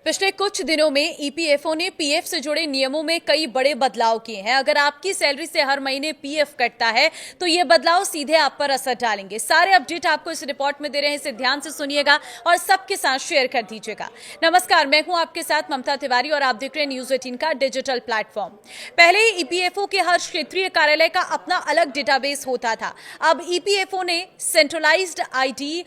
पिछले कुछ दिनों में ईपीएफओ ने पीएफ से जुड़े नियमों में कई बड़े बदलाव किए हैं। अगर आपकी सैलरी से हर महीने पीएफ कटता है तो ये बदलाव सीधे आप पर असर डालेंगे। सारे अपडेट आपको इस रिपोर्ट में दे रहे हैं, इसे ध्यान से सुनिएगा और सबके साथ शेयर कर दीजिएगा। नमस्कार, मैं हूं आपके साथ ममता तिवारी और आप देख रहे हैं न्यूज 18 का डिजिटल प्लेटफॉर्म। पहले ईपीएफओ के हर क्षेत्रीय कार्यालय का अपना अलग डेटाबेस होता था। अब ईपीएफओ ने सेंट्रलाइज्ड आईटी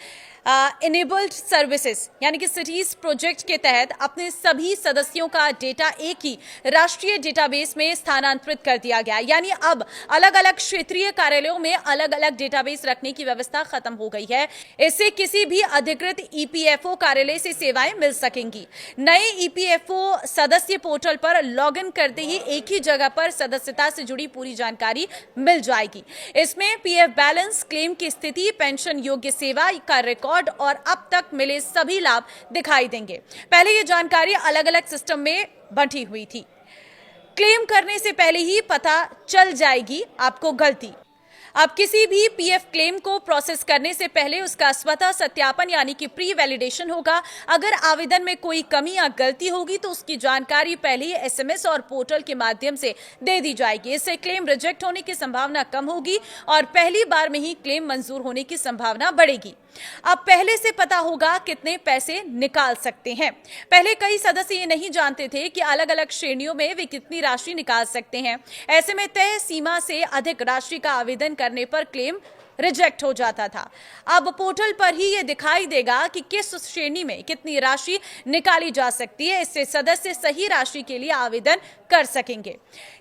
इनेबल्ड सर्विसेज यानी कि सिटीज प्रोजेक्ट के तहत अपने सभी सदस्यों का डेटा एक ही राष्ट्रीय डेटाबेस में स्थानांतरित कर दिया गया। यानी अब अलग अलग क्षेत्रीय कार्यालयों में अलग अलग डेटाबेस रखने की व्यवस्था खत्म हो गई है। इससे किसी भी अधिकृत ईपीएफओ कार्यालय से सेवाएं मिल सकेंगी। नए ईपीएफओ सदस्य पोर्टल पर लॉग इन करते ही एक ही जगह पर सदस्यता से जुड़ी पूरी जानकारी मिल जाएगी। इसमें पीएफ बैलेंस, क्लेम की स्थिति, पेंशन योग्य सेवा का रिकॉर्ड और अब तक मिले सभी लाभ दिखाई देंगे। पहले ये जानकारी अलग अलग सिस्टम में बंटी हुई थी। क्लेम करने से पहले ही पता चल जाएगी आपको गलती। अब किसी भी पीएफ क्लेम को प्रोसेस करने से पहले उसका स्वतः सत्यापन यानी कि प्री वैलिडेशन होगा। अगर आवेदन में कोई कमी या गलती होगी तो उसकी जानकारी पहले ही एसएमएस और पोर्टल के माध्यम से दे दी जाएगी। इससे क्लेम रिजेक्ट होने की संभावना कम होगी और पहली बार में ही क्लेम मंजूर होने की संभावना बढ़ेगी। अब पहले से पता होगा कितने पैसे निकाल सकते हैं। पहले कई सदस्य ये नहीं जानते थे कि अलग अलग श्रेणियों में वे कितनी राशि निकाल सकते हैं। ऐसे में तय सीमा से अधिक राशि का आवेदन करने पर क्लेम रिजेक्ट हो जाता था। अब पोर्टल पर ही यह दिखाई देगा कि किस श्रेणी में कितनी राशि निकाली जा सकती है। इससे सदस्य सही राशि के लिए आवेदन कर सकेंगे।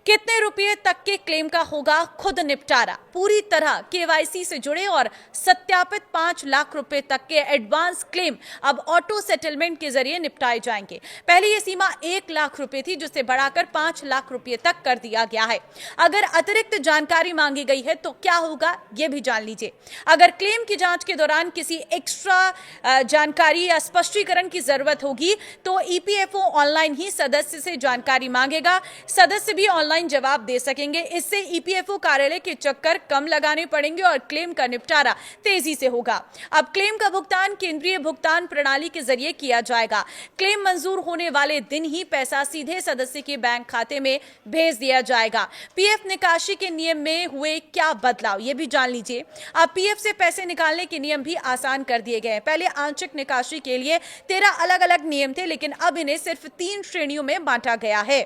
कितने रुपए तक के क्लेम का होगा खुद निपटारा। पूरी तरह केवाईसी से जुड़े और सत्यापित 5 लाख रुपए तक के एडवांस क्लेम अब ऑटो सेटलमेंट के जरिए निपटाए जाएंगे। पहले यह सीमा 1 लाख रुपए थी, जिसे बढ़ाकर 5 लाख रुपए तक कर दिया गया है। अगर अतिरिक्त जानकारी मांगी गई है तो क्या होगा यह भी जान लीजिए। अगर क्लेम की जांच के दौरान किसी एक्स्ट्रा जानकारी या स्पष्टीकरण की जरूरत होगी तो ईपीएफओ ऑनलाइन ही सदस्य से जानकारी मांगेगा। सदस्य भी ऑनलाइन जवाब दे सकेंगे। इससे ईपीएफओ कार्यालय के चक्कर कम लगाने पड़ेंगे और क्लेम का निपटारा तेजी से होगा। अब क्लेम का भुगतान केंद्रीय भुगतान प्रणाली के जरिए किया जाएगा। क्लेम मंजूर होने वाले दिन ही पैसा सीधे सदस्य के बैंक खाते में भेज दिया जाएगा। पीएफ निकासी के नियम में हुए क्या बदलाव ये भी जान लीजिए। अब पीएफ से पैसे निकालने के नियम भी आसान कर दिए गए हैं। पहले आंशिक निकासी के लिए 13 अलग अलग नियम थे, लेकिन अब इन्हें सिर्फ 3 श्रेणियों में बांटा गया है।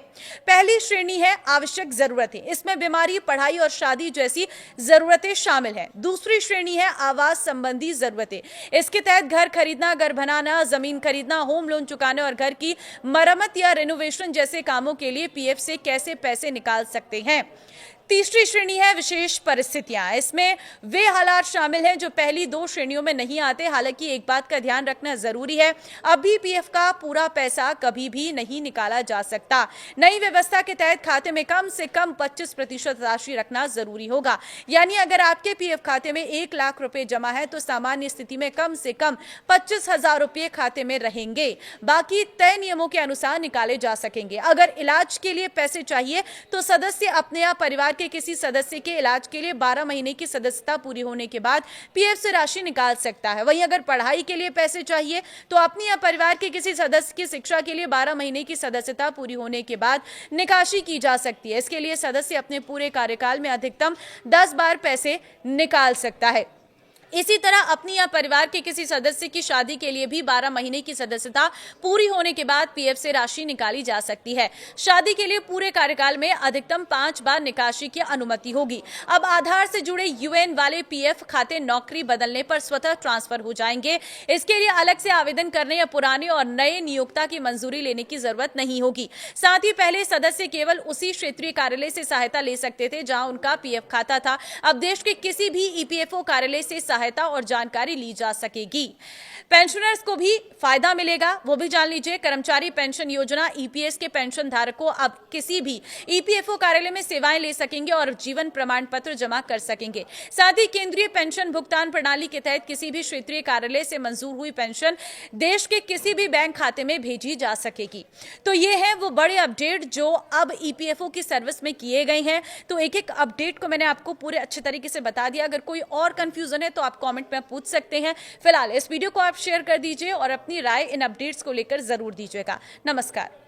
पहली श्रेणी है आवश्यक जरूरतें। इसमें बीमारी, पढ़ाई और शादी जैसी जरूरतें शामिल हैं। दूसरी श्रेणी है आवास संबंधी जरूरतें। इसके तहत घर खरीदना, घर बनाना, जमीन खरीदना, होम लोन चुकाने और घर की मरम्मत या रेनोवेशन जैसे कामों के लिए पीएफ से कैसे पैसे निकाल सकते हैं। तीसरी श्रेणी है विशेष परिस्थितियां। इसमें वे हालात शामिल हैं जो पहली 2 श्रेणियों में नहीं आते। हालांकि एक बात का ध्यान रखना जरूरी है, अभी पीएफ का पूरा पैसा कभी भी नहीं निकाला जा सकता। नई व्यवस्था के तहत खाते में कम से कम 25% राशि रखना जरूरी होगा। यानी अगर आपके पीएफ खाते में 1 लाख रुपए जमा है तो सामान्य स्थिति में कम से कम 25,000 रुपए खाते में रहेंगे। बाकी तय नियमों के अनुसार निकाले जा सकेंगे। अगर इलाज के लिए पैसे चाहिए तो सदस्य अपने या परिवार के किसी सदस्य के इलाज के लिए 12 महीने की सदस्यता पूरी होने के बाद पीएफ से राशि निकाल सकता है। वहीं अगर पढ़ाई के लिए पैसे चाहिए तो अपनी या परिवार के किसी सदस्य की शिक्षा के लिए 12 महीने की सदस्यता पूरी होने के बाद निकासी की जा सकती है। इसके लिए सदस्य अपने पूरे कार्यकाल में अधिकतम 10 बार पैसे निकाल सकता है। इसी तरह अपनी या परिवार के किसी सदस्य की शादी के लिए भी 12 महीने की सदस्यता पूरी होने के बाद पीएफ से राशि निकाली जा सकती है। शादी के लिए पूरे कार्यकाल में अधिकतम 5 बार निकासी की अनुमति होगी। अब आधार से जुड़े यूएन वाले पीएफ खाते नौकरी बदलने पर स्वतः ट्रांसफर हो जाएंगे। इसके लिए अलग से आवेदन करने या पुराने और नए नियोक्ता की मंजूरी लेने की जरूरत नहीं होगी। साथ ही पहले सदस्य केवल उसी क्षेत्रीय कार्यालय से सहायता ले सकते थे जहां उनका पीएफ खाता था। अब देश के किसी भी ईपीएफओ कार्यालय से सहायता और जानकारी ली जा सकेगी। पेंशनर्स को भी फायदा मिलेगा, वो भी जान लीजिए। कर्मचारी पेंशन योजना ईपीएस के पेंशन धारकों अब किसी भी ईपीएफओ कार्यालय में सेवाएं ले सकेंगे और जीवन प्रमाण पत्र जमा कर सकेंगे। साथ ही केंद्रीय पेंशन भुगतान प्रणाली के तहत किसी भी क्षेत्रीय कार्यालय से मंजूर हुई पेंशन देश के किसी भी बैंक खाते में भेजी जा सकेगी। तो ये है वो बड़े अपडेट जो अब ईपीएफओ की सर्विस में किए गए हैं। तो एक एक अपडेट को मैंने आपको पूरे अच्छे तरीके से बता दिया। अगर कोई और कंफ्यूजन है तो आप कमेंट में पूछ सकते हैं। फिलहाल इस वीडियो को आप शेयर कर दीजिए और अपनी राय इन अपडेट्स को लेकर जरूर दीजिएगा। नमस्कार।